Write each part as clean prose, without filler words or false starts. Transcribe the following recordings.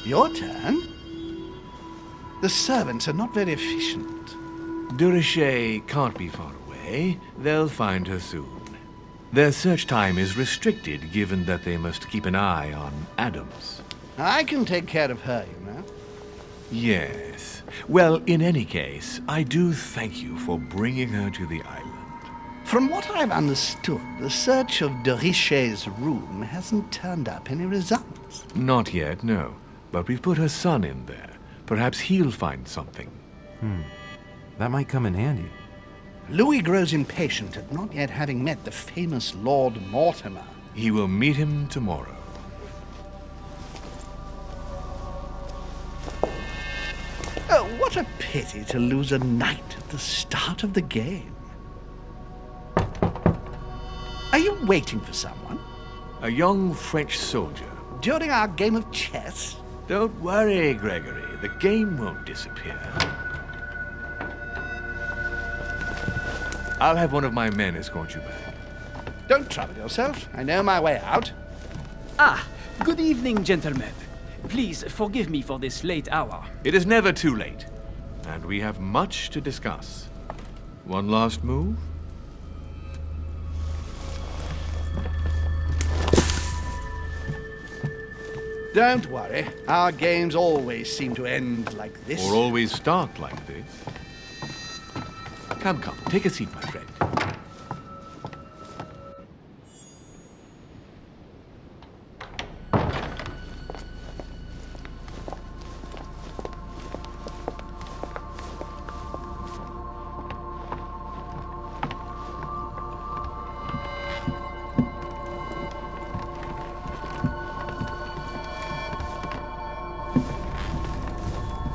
Your turn? The servants are not very efficient. De Richet can't be far away. They'll find her soon. Their search time is restricted, given that they must keep an eye on Adams. I can take care of her, you know. Yes. Well, in any case, I do thank you for bringing her to the island. From what I've understood, the search of de Richet's room hasn't turned up any results. Not yet, no. But we've put her son in there. Perhaps he'll find something. That might come in handy. Louis grows impatient at not yet having met the famous Lord Mortimer. He will meet him tomorrow. Oh, what a pity to lose a knight at the start of the game. Are you waiting for someone? A young French soldier. During our game of chess? Don't worry, Gregory. The game won't disappear. I'll have one of my men escort you back. Don't trouble yourself. I know my way out. Ah, good evening, gentlemen. Please forgive me for this late hour. It is never too late, and we have much to discuss. One last move? Don't worry. Our games always seem to end like this. Or always start like this. Come, take a seat, my friend.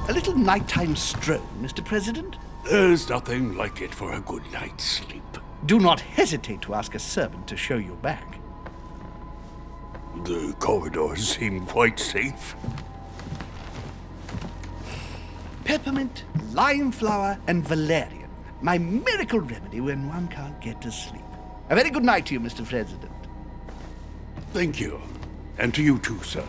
A little nighttime stroll, Mr. President? There's nothing like it for a good night's sleep. Do not hesitate to ask a servant to show you back. The corridors seem quite safe. Peppermint, lime flower, and valerian. My miracle remedy when one can't get to sleep. A very good night to you, Mr. President. Thank you. And to you too, sir.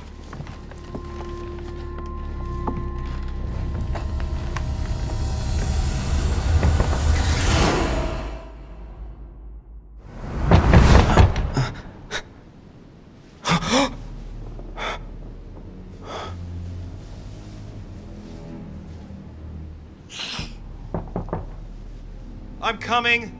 I'm coming.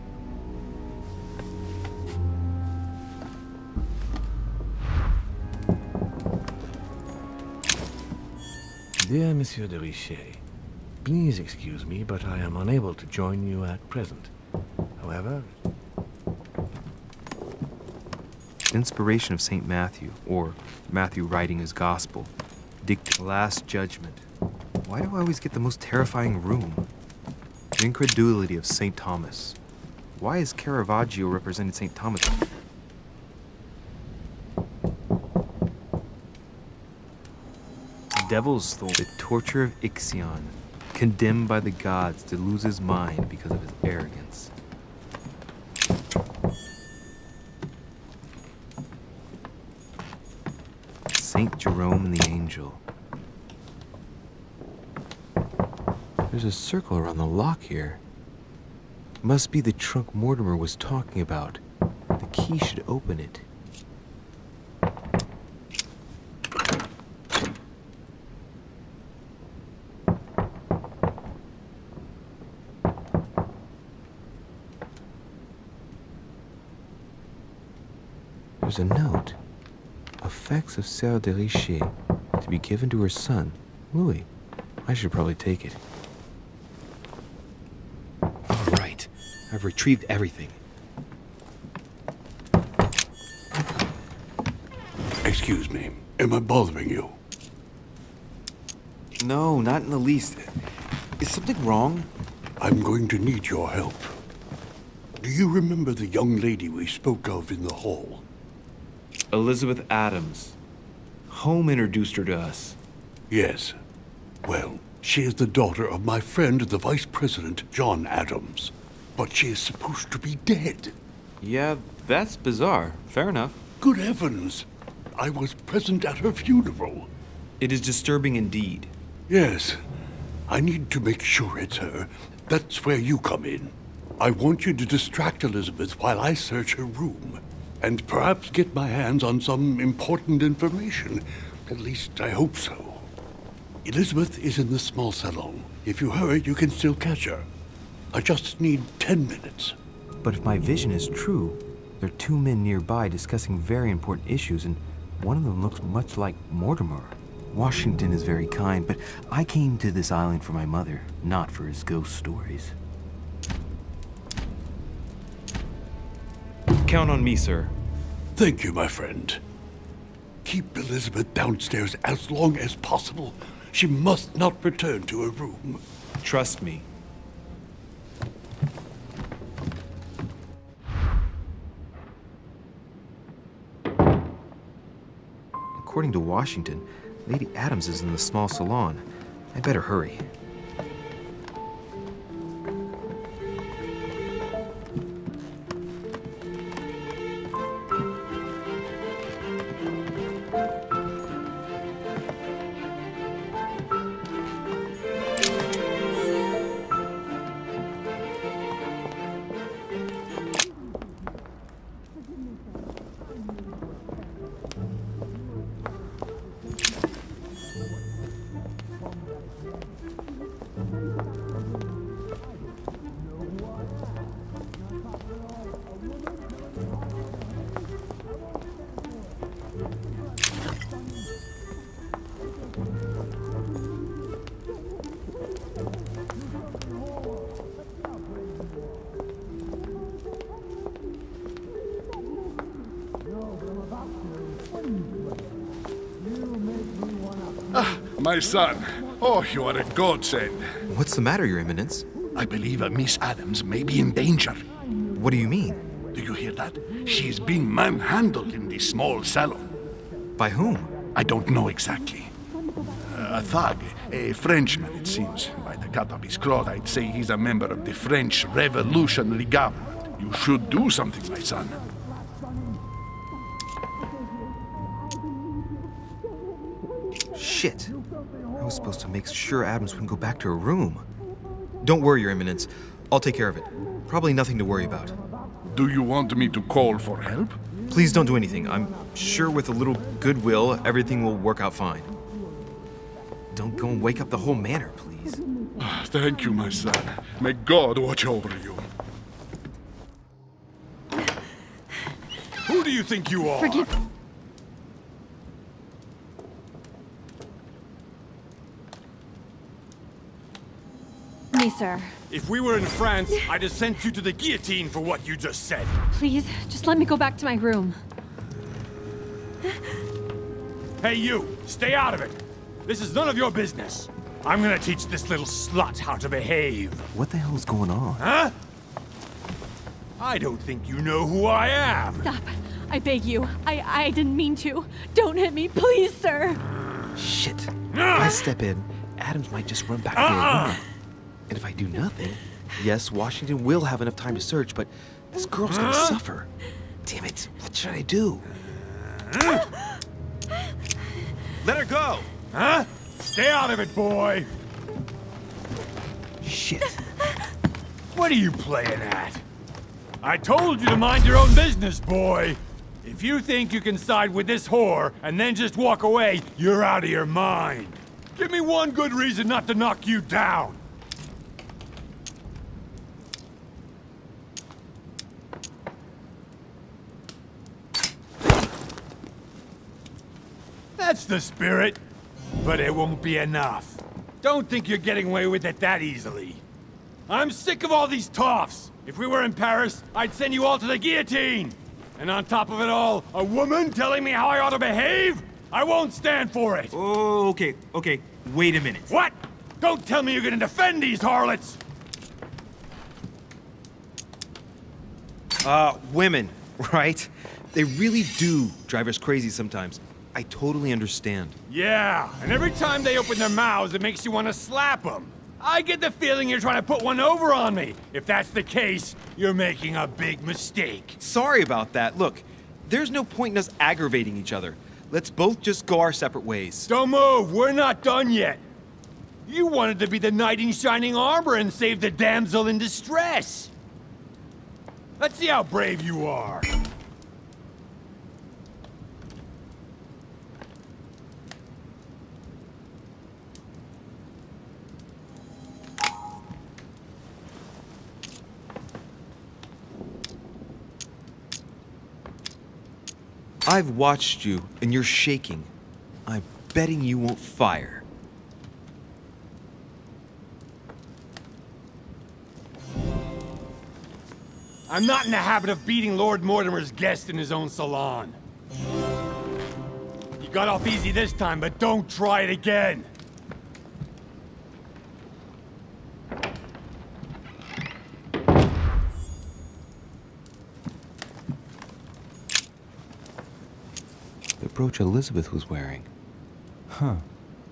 Dear Monsieur de Richet, please excuse me, but I am unable to join you at present. However... Inspiration of St. Matthew, or Matthew writing his gospel. The Last Judgment. Why do I always get the most terrifying room? The incredulity of St. Thomas. Why is Caravaggio represented St. Thomas? Devil's Thorn. The torture of Ixion. Condemned by the gods to lose his mind because of his arrogance. Saint Jerome the Angel. There's a circle around the lock here. Must be the trunk Mortimer was talking about. The key should open it. There's a note. Effects of Sœur de Richet, to be given to her son, Louis. I should probably take it. All right. I've retrieved everything. Excuse me. Am I bothering you? No, not in the least. Is something wrong? I'm going to need your help. Do you remember the young lady we spoke of in the hall? Elizabeth Adams. Home introduced her to us. Yes. Well, she is the daughter of my friend, the Vice President, John Adams. But she is supposed to be dead. Yeah, that's bizarre. Fair enough. Good heavens! I was present at her funeral. It is disturbing indeed. Yes. I need to make sure it's her. That's where you come in. I want you to distract Elizabeth while I search her room. And perhaps get my hands on some important information. At least, I hope so. Elizabeth is in the small salon. If you hurry, you can still catch her. I just need 10 minutes. But if my vision is true, there are two men nearby discussing very important issues, and one of them looks much like Mortimer. Washington is very kind, but I came to this island for my mother, not for his ghost stories. Count on me, sir. Thank you, my friend. Keep Elizabeth downstairs as long as possible. She must not return to her room. Trust me. According to Washington, Lady Adams is in the small salon. I better hurry. My son. Oh, you are a godsend. What's the matter, Your Eminence? I believe Miss Adams may be in danger. What do you mean? Do you hear that? She is being manhandled in the small salon. By whom? I don't know exactly. A thug, a Frenchman, it seems. By the cut of his cloth, I'd say he's a member of the French Revolutionary Government. You should do something, my son. Shit. I was supposed to make sure Adams wouldn't go back to her room. Don't worry, Your Eminence. I'll take care of it. Probably nothing to worry about. Do you want me to call for help? Please don't do anything. I'm sure with a little goodwill, everything will work out fine. Don't go and wake up the whole manor, please. Thank you, my son. May God watch over you. Who do you think you are? Forgive me, sir. If we were in France, I'd have sent you to the guillotine for what you just said. Please, just let me go back to my room. Hey, you! Stay out of it! This is none of your business. I'm gonna teach this little slut how to behave. What the hell is going on? Huh? I don't think you know who I am. Stop. I beg you. I didn't mean to. Don't hit me, please, sir. Shit. If I step in, Adams might just run back to her room. And if I do nothing, yes, Washington will have enough time to search, but this girl's gonna suffer. Damn it, what should I do? Let her go! Huh? Stay out of it, boy! Shit. What are you playing at? I told you to mind your own business, boy! If you think you can side with this whore and then just walk away, you're out of your mind. Give me one good reason not to knock you down. That's the spirit. But it won't be enough. Don't think you're getting away with it that easily. I'm sick of all these toffs. If we were in Paris, I'd send you all to the guillotine. And on top of it all, a woman telling me how I ought to behave? I won't stand for it. Oh, okay. Wait a minute. What? Don't tell me you're gonna defend these harlots. Women, right? They really do drive us crazy sometimes. I totally understand. Yeah, and every time they open their mouths, it makes you want to slap them. I get the feeling you're trying to put one over on me. If that's the case, you're making a big mistake. Sorry about that. Look, there's no point in us aggravating each other. Let's both just go our separate ways. Don't move, we're not done yet. You wanted to be the knight in shining armor and save the damsel in distress. Let's see how brave you are. I've watched you, and you're shaking. I'm betting you won't fire. I'm not in the habit of beating Lord Mortimer's guest in his own salon. You got off easy this time, but don't try it again. The brooch Elizabeth was wearing. Huh.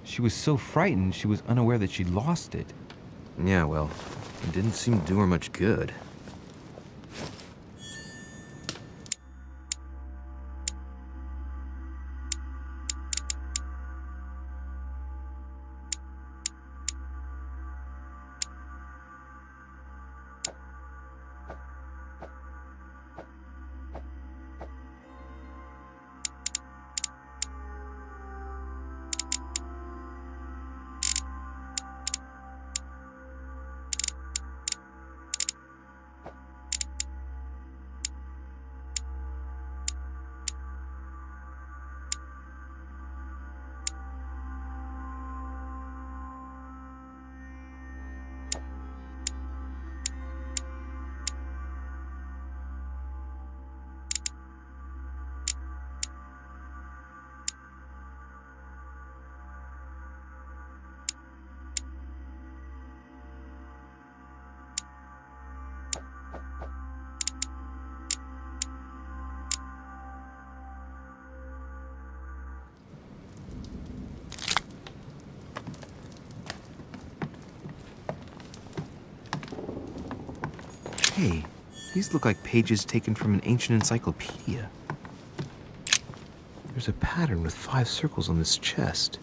She was so frightened she was unaware that she'd lost it. Yeah, well, it didn't seem to do her much good. Hey, these look like pages taken from an ancient encyclopedia. There's a pattern with 5 circles on this chest.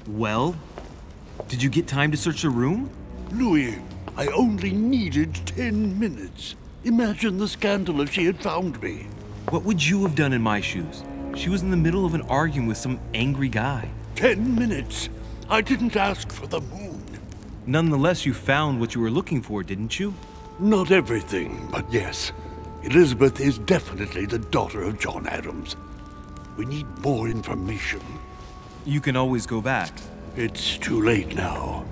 Well, did you get time to search the room? Louis, I only needed 10 minutes. Imagine the scandal if she had found me. What would you have done in my shoes? She was in the middle of an argument with some angry guy. 10 minutes. I didn't ask for the moon. Nonetheless, you found what you were looking for, didn't you? Not everything, but yes. Elizabeth is definitely the daughter of John Adams. We need more information. You can always go back. It's too late now.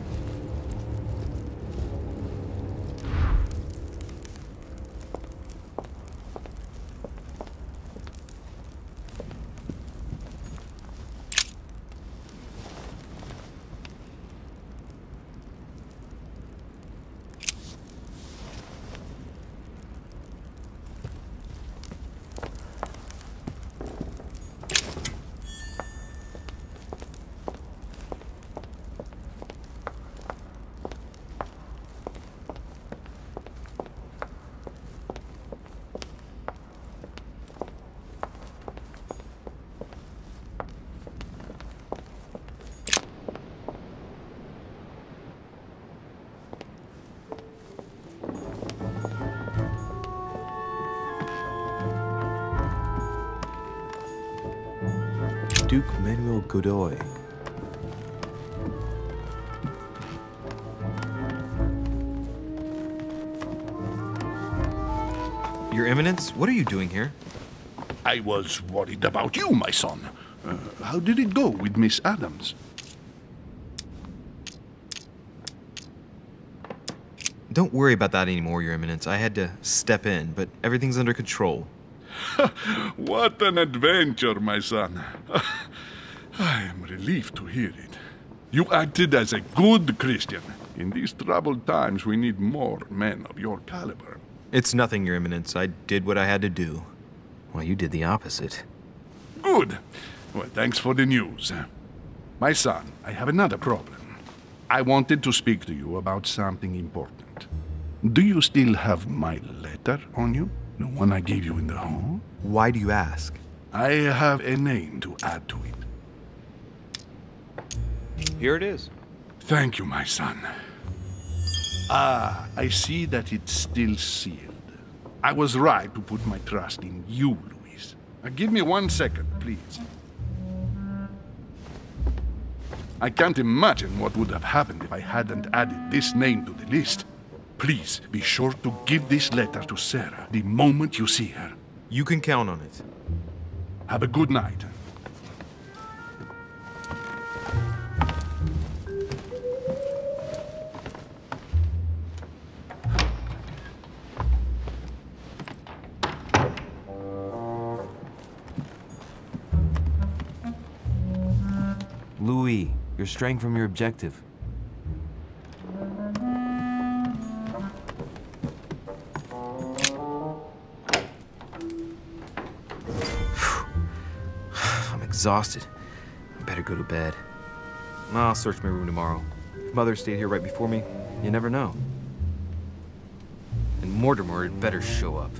Duke Manuel Godoy. Your Eminence, what are you doing here? I was worried about you, my son. How did it go with Miss Adams? Don't worry about that anymore, Your Eminence. I had to step in, but everything's under control. What an adventure, my son. I am relieved to hear it. You acted as a good Christian. In these troubled times, we need more men of your caliber. It's nothing, Your Eminence. I did what I had to do. Well, you did the opposite. Good. Well, thanks for the news. My son, I have another problem. I wanted to speak to you about something important. Do you still have my letter on you? The one I gave you in the hall? Why do you ask? I have a name to add to it. Here it is. Thank you, my son. Ah, I see that it's still sealed. I was right to put my trust in you, Louise. Give me 1 second, please. I can't imagine what would have happened if I hadn't added this name to the list. Please be sure to give this letter to Sarah the moment you see her. You can count on it. Have a good night. Louis, you're straying from your objective. I'm exhausted. I better go to bed. I'll search my room tomorrow. If Mother stayed here right before me, you never know. And Mortimer had better show up.